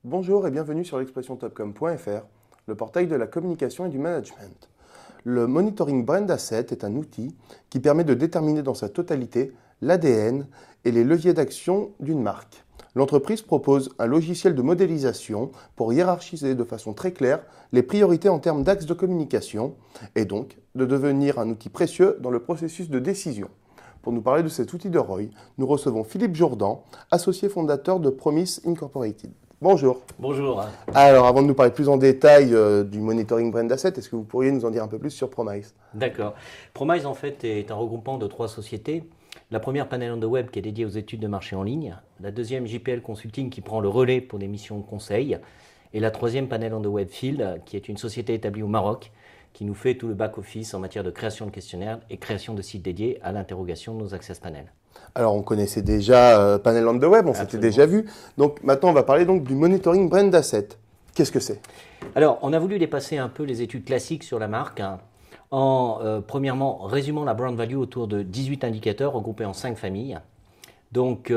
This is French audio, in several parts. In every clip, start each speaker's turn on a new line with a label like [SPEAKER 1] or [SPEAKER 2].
[SPEAKER 1] Bonjour et bienvenue sur l'expressiontopcom.fr, le portail de la communication et du management. Le Monitoring Brand Asset est un outil qui permet de déterminer dans sa totalité l'ADN et les leviers d'action d'une marque. L'entreprise propose un logiciel de modélisation pour hiérarchiser de façon très claire les priorités en termes d'axes de communication et donc de devenir un outil précieux dans le processus de décision. Pour nous parler de cet outil de ROI, nous recevons Philippe Jourdan, associé fondateur de Promise Incorporated. Bonjour.
[SPEAKER 2] Bonjour.
[SPEAKER 1] Alors, avant de nous parler plus en détail du Monitoring Brand Asset, est-ce que vous pourriez nous en dire un peu plus sur Promise?
[SPEAKER 2] D'accord. Promise, en fait, est un regroupement de 3 sociétés. La première, Panel on the Web, qui est dédiée aux études de marché en ligne. La deuxième, JPL Consulting, qui prend le relais pour des missions de conseil. Et la troisième, Panel on the Web Field, qui est une société établie au Maroc, qui nous fait tout le back-office en matière de création de questionnaires et création de sites dédiés à l'interrogation de nos access panels.
[SPEAKER 1] Alors, on connaissait déjà Panel on the Web, on s'était déjà vu. Donc, maintenant, on va parler donc du Monitoring Brand Asset. Qu'est-ce que c'est?
[SPEAKER 2] Alors, on a voulu dépasser un peu les études classiques sur la marque, en, premièrement, résumant la brand value autour de 18 indicateurs regroupés en 5 familles. Donc,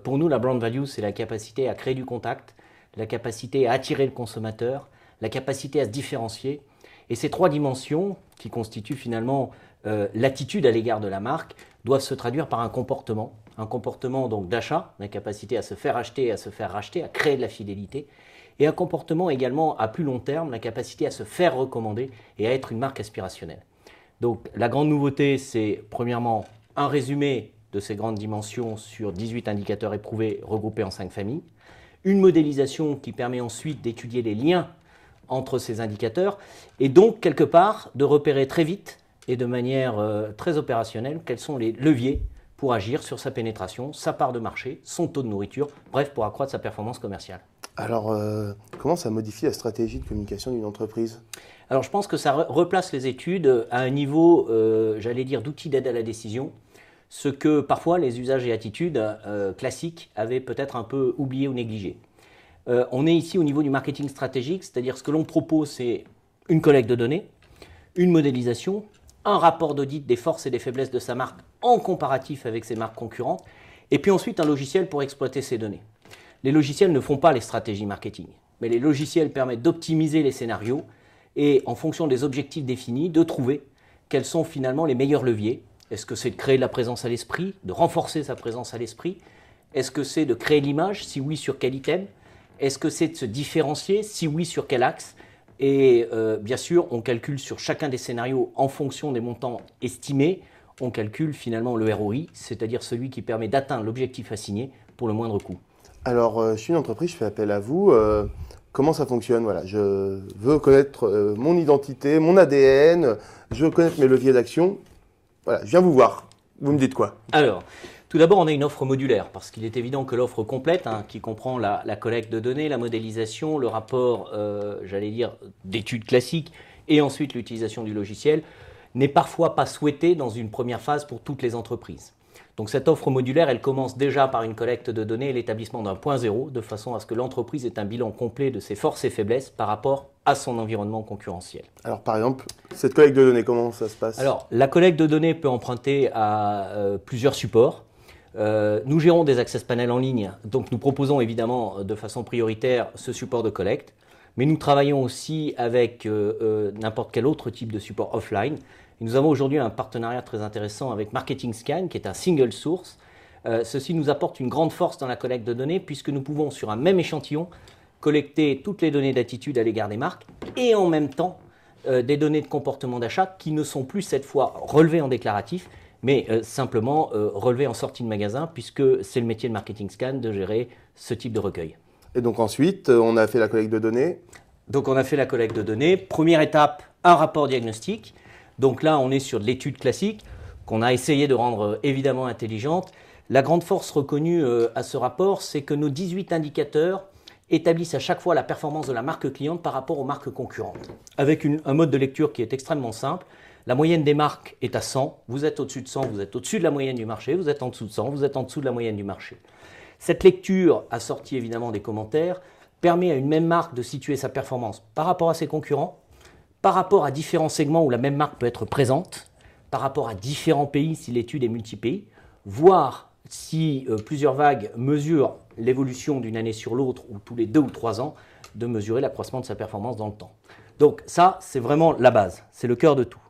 [SPEAKER 2] pour nous, la brand value, c'est la capacité à créer du contact, la capacité à attirer le consommateur, la capacité à se différencier. Et ces 3 dimensions, qui constituent finalement l'attitude à l'égard de la marque, doivent se traduire par un comportement donc d'achat, la capacité à se faire acheter et à se faire racheter, à créer de la fidélité, et un comportement également à plus long terme, la capacité à se faire recommander et à être une marque aspirationnelle. Donc la grande nouveauté, c'est premièrement un résumé de ces grandes dimensions sur 18 indicateurs éprouvés regroupés en 5 familles, une modélisation qui permet ensuite d'étudier les liens entre ces indicateurs et donc quelque part de repérer très vite et de manière très opérationnelle quels sont les leviers pour agir sur sa pénétration, sa part de marché, son taux de nourriture, bref, pour accroître sa performance commerciale.
[SPEAKER 1] Alors, comment ça modifie la stratégie de communication d'une entreprise?
[SPEAKER 2] Alors, je pense que ça replace les études à un niveau, j'allais dire, d'outils d'aide à la décision, ce que parfois les usages et attitudes classiques avaient peut-être un peu oublié ou négligé. On est ici au niveau du marketing stratégique, c'est-à-dire ce que l'on propose, c'est une collecte de données, une modélisation, un rapport d'audit des forces et des faiblesses de sa marque en comparatif avec ses marques concurrentes, et puis ensuite un logiciel pour exploiter ces données. Les logiciels ne font pas les stratégies marketing, mais les logiciels permettent d'optimiser les scénarios et en fonction des objectifs définis, de trouver quels sont finalement les meilleurs leviers. Est-ce que c'est de créer de la présence à l'esprit, de renforcer sa présence à l'esprit? Est-ce que c'est de créer l'image? Si oui, sur quel item? Est-ce que c'est de se différencier? Si oui, sur quel axe? Et bien sûr, on calcule sur chacun des scénarios en fonction des montants estimés. On calcule finalement le ROI, c'est-à-dire celui qui permet d'atteindre l'objectif assigné pour le moindre coût.
[SPEAKER 1] Alors, je suis une entreprise, je fais appel à vous. Comment ça fonctionne? Voilà, je veux connaître mon identité, mon ADN, je veux connaître mes leviers d'action. Voilà, je viens vous voir. Vous me dites quoi?
[SPEAKER 2] Alors, tout d'abord, on a une offre modulaire, parce qu'il est évident que l'offre complète, qui comprend la collecte de données, la modélisation, le rapport, j'allais dire, d'études classiques, et ensuite l'utilisation du logiciel, n'est parfois pas souhaitée dans une première phase pour toutes les entreprises. Donc cette offre modulaire, elle commence déjà par une collecte de données et l'établissement d'un point zéro, de façon à ce que l'entreprise ait un bilan complet de ses forces et faiblesses par rapport à son environnement concurrentiel.
[SPEAKER 1] Alors par exemple, cette collecte de données, comment ça se passe?
[SPEAKER 2] Alors la collecte de données peut emprunter à plusieurs supports. Nous gérons des access panels en ligne, donc nous proposons évidemment de façon prioritaire ce support de collecte, mais nous travaillons aussi avec n'importe quel autre type de support offline. Et nous avons aujourd'hui un partenariat très intéressant avec Marketing Scan, qui est un single source. Ceci nous apporte une grande force dans la collecte de données, puisque nous pouvons, sur un même échantillon, collecter toutes les données d'attitude à l'égard des marques, et en même temps, des données de comportement d'achat qui ne sont plus cette fois relevées en déclaratif, mais simplement relevées en sortie de magasin, puisque c'est le métier de Marketing Scan de gérer ce type de recueil.
[SPEAKER 1] Et donc ensuite, on a fait la collecte de données.
[SPEAKER 2] Donc on a fait la collecte de données. Première étape, un rapport diagnostic. Donc là, on est sur de l'étude classique qu'on a essayé de rendre évidemment intelligente. La grande force reconnue à ce rapport, c'est que nos 18 indicateurs établissent à chaque fois la performance de la marque cliente par rapport aux marques concurrentes. Avec un mode de lecture qui est extrêmement simple. La moyenne des marques est à 100. Vous êtes au-dessus de 100, vous êtes au-dessus de la moyenne du marché. Vous êtes en dessous de 100, vous êtes en dessous de la moyenne du marché. Cette lecture, assortie évidemment des commentaires, permet à une même marque de situer sa performance par rapport à ses concurrents, par rapport à différents segments où la même marque peut être présente, par rapport à différents pays si l'étude est multi-pays, voir si plusieurs vagues mesurent l'évolution d'une année sur l'autre ou tous les 2 ou 3 ans, de mesurer l'accroissement de sa performance dans le temps. Donc ça, c'est vraiment la base, c'est le cœur de tout.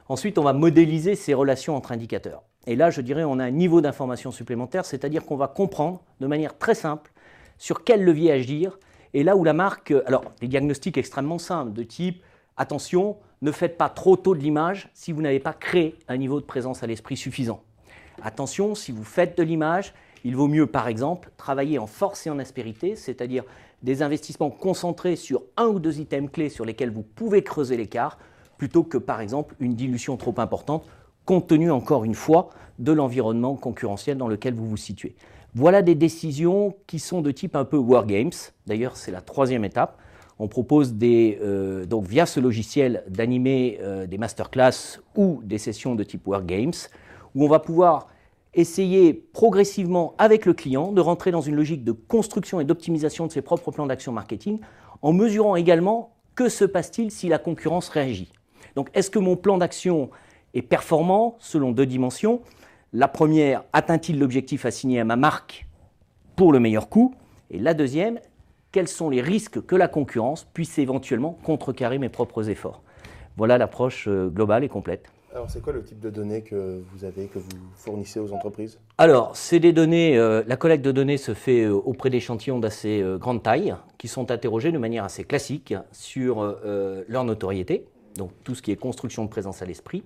[SPEAKER 2] Ensuite, on va modéliser ces relations entre indicateurs. Et là, je dirais, on a un niveau d'information supplémentaire, c'est-à-dire qu'on va comprendre de manière très simple sur quel levier agir. Et là où la marque, alors des diagnostics extrêmement simples de type, attention, ne faites pas trop tôt de l'image si vous n'avez pas créé un niveau de présence à l'esprit suffisant. Attention, si vous faites de l'image, il vaut mieux par exemple travailler en force et en aspérité, c'est-à-dire des investissements concentrés sur 1 ou 2 items clés sur lesquels vous pouvez creuser l'écart, plutôt que par exemple une dilution trop importante, compte tenu encore une fois de l'environnement concurrentiel dans lequel vous vous situez. Voilà des décisions qui sont de type un peu Wargames. D'ailleurs, c'est la 3e étape. On propose donc via ce logiciel d'animer des masterclass ou des sessions de type Wargames, où on va pouvoir essayer progressivement avec le client de rentrer dans une logique de construction et d'optimisation de ses propres plans d'action marketing, en mesurant également que se passe-t-il si la concurrence réagit. Donc, est-ce que mon plan d'action est performant selon 2 dimensions? La première, atteint-il l'objectif assigné à ma marque pour le meilleur coût? Et la deuxième, quels sont les risques que la concurrence puisse éventuellement contrecarrer mes propres efforts? Voilà l'approche globale et complète.
[SPEAKER 1] Alors, c'est quoi le type de données que vous avez, que vous fournissez aux entreprises?
[SPEAKER 2] Alors, c'est des données, la collecte de données se fait auprès d'échantillons d'assez grande taille, qui sont interrogés de manière assez classique sur leur notoriété, donc tout ce qui est construction de présence à l'esprit,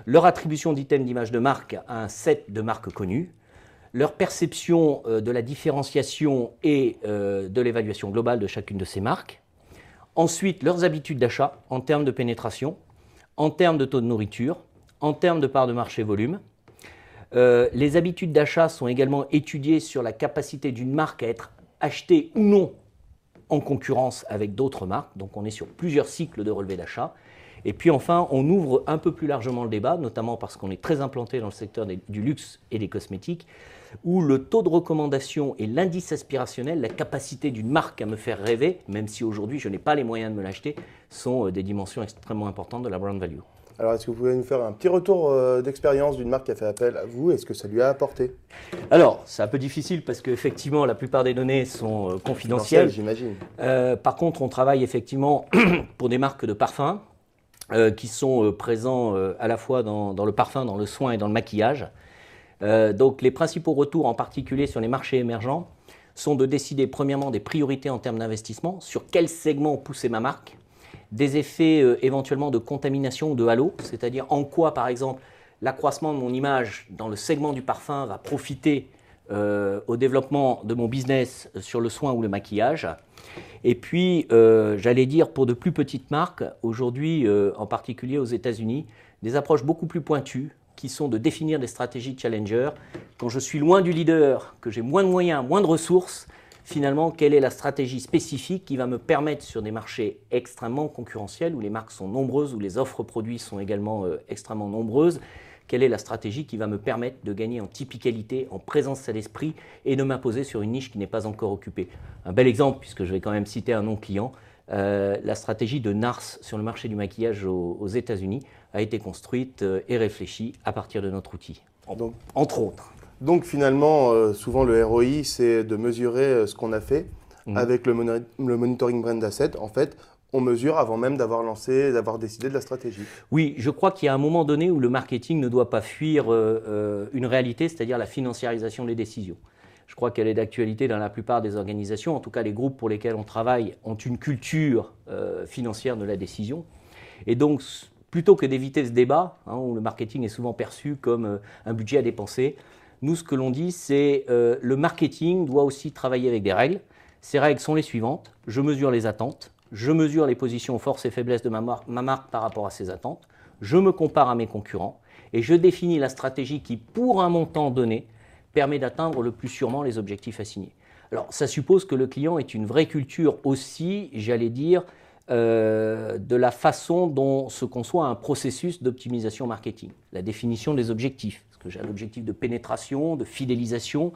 [SPEAKER 2] leur attribution d'items d'image de marque à un set de marques connues, leur perception de la différenciation et de l'évaluation globale de chacune de ces marques, ensuite leurs habitudes d'achat en termes de pénétration, en termes de taux de nourriture, en termes de part de marché volume. Les habitudes d'achat sont également étudiées sur la capacité d'une marque à être achetée ou non en concurrence avec d'autres marques, donc on est sur plusieurs cycles de relevé d'achat. Et puis enfin, on ouvre un peu plus largement le débat, notamment parce qu'on est très implanté dans le secteur du luxe et des cosmétiques, où le taux de recommandation et l'indice aspirationnel, la capacité d'une marque à me faire rêver, même si aujourd'hui je n'ai pas les moyens de me l'acheter, sont des dimensions extrêmement importantes de la brand value.
[SPEAKER 1] Alors, est-ce que vous pouvez nous faire un petit retour d'expérience d'une marque qui a fait appel à vous? Est-ce que ça lui a apporté?
[SPEAKER 2] Alors, c'est un peu difficile parce qu'effectivement, la plupart des données sont confidentielles.
[SPEAKER 1] J'imagine.
[SPEAKER 2] Par contre, on travaille effectivement pour des marques de parfums, qui sont présents à la fois dans le parfum, dans le soin et dans le maquillage. Donc les principaux retours, en particulier sur les marchés émergents, sont de décider premièrement des priorités en termes d'investissement, sur quel segment pousser ma marque, des effets éventuellement de contamination ou de halo, c'est-à-dire en quoi par exemple l'accroissement de mon image dans le segment du parfum va profiter au développement de mon business sur le soin ou le maquillage. Et puis, j'allais dire, pour de plus petites marques, aujourd'hui, en particulier aux États-Unis, des approches beaucoup plus pointues qui sont de définir des stratégies challenger. Quand je suis loin du leader, que j'ai moins de moyens, moins de ressources, finalement, quelle est la stratégie spécifique qui va me permettre sur des marchés extrêmement concurrentiels, où les marques sont nombreuses, où les offres produits sont également extrêmement nombreuses, quelle est la stratégie qui va me permettre de gagner en typicalité, en présence à l'esprit et de m'imposer sur une niche qui n'est pas encore occupée. Un bel exemple, puisque je vais quand même citer un nom client, la stratégie de NARS sur le marché du maquillage aux États-Unis a été construite et réfléchie à partir de notre outil, entre autres.
[SPEAKER 1] Donc finalement, souvent le ROI, c'est de mesurer ce qu'on a fait avec le monitoring brand asset. En fait, on mesure avant même d'avoir lancé, d'avoir décidé de la stratégie.
[SPEAKER 2] Oui, je crois qu'il y a un moment donné où le marketing ne doit pas fuir une réalité, c'est-à-dire la financiarisation des décisions. Je crois qu'elle est d'actualité dans la plupart des organisations. En tout cas, les groupes pour lesquels on travaille ont une culture financière de la décision. Et donc, plutôt que d'éviter ce débat, où le marketing est souvent perçu comme un budget à dépenser, nous, ce que l'on dit, c'est le marketing doit aussi travailler avec des règles. Ces règles sont les suivantes. Je mesure les attentes. Je mesure les positions forces et faiblesses de ma marque par rapport à ces attentes. Je me compare à mes concurrents et je définis la stratégie qui, pour un montant donné, permet d'atteindre le plus sûrement les objectifs assignés. Alors, ça suppose que le client ait une vraie culture aussi, j'allais dire, de la façon dont se conçoit un processus d'optimisation marketing. La définition des objectifs. Est-ce que j'ai un objectif de pénétration, de fidélisation?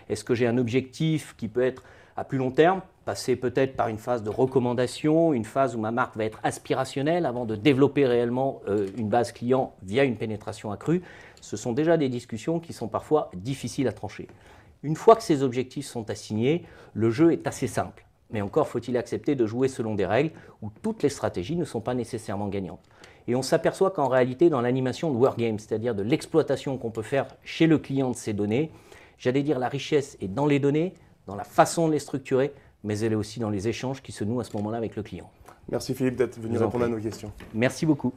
[SPEAKER 2] Est-ce que j'ai un objectif qui peut être à plus long terme, passer peut-être par une phase de recommandation, une phase où ma marque va être aspirationnelle avant de développer réellement une base client via une pénétration accrue? Ce sont déjà des discussions qui sont parfois difficiles à trancher. Une fois que ces objectifs sont assignés, le jeu est assez simple. Mais encore faut-il accepter de jouer selon des règles où toutes les stratégies ne sont pas nécessairement gagnantes. Et on s'aperçoit qu'en réalité, dans l'animation de Wargame, c'est-à-dire de l'exploitation qu'on peut faire chez le client de ces données, j'allais dire la richesse est dans les données, dans la façon de les structurer, mais elle est aussi dans les échanges qui se nouent à ce moment-là avec le client.
[SPEAKER 1] Merci Philippe d'être venu répondre à nos questions.
[SPEAKER 2] Merci beaucoup.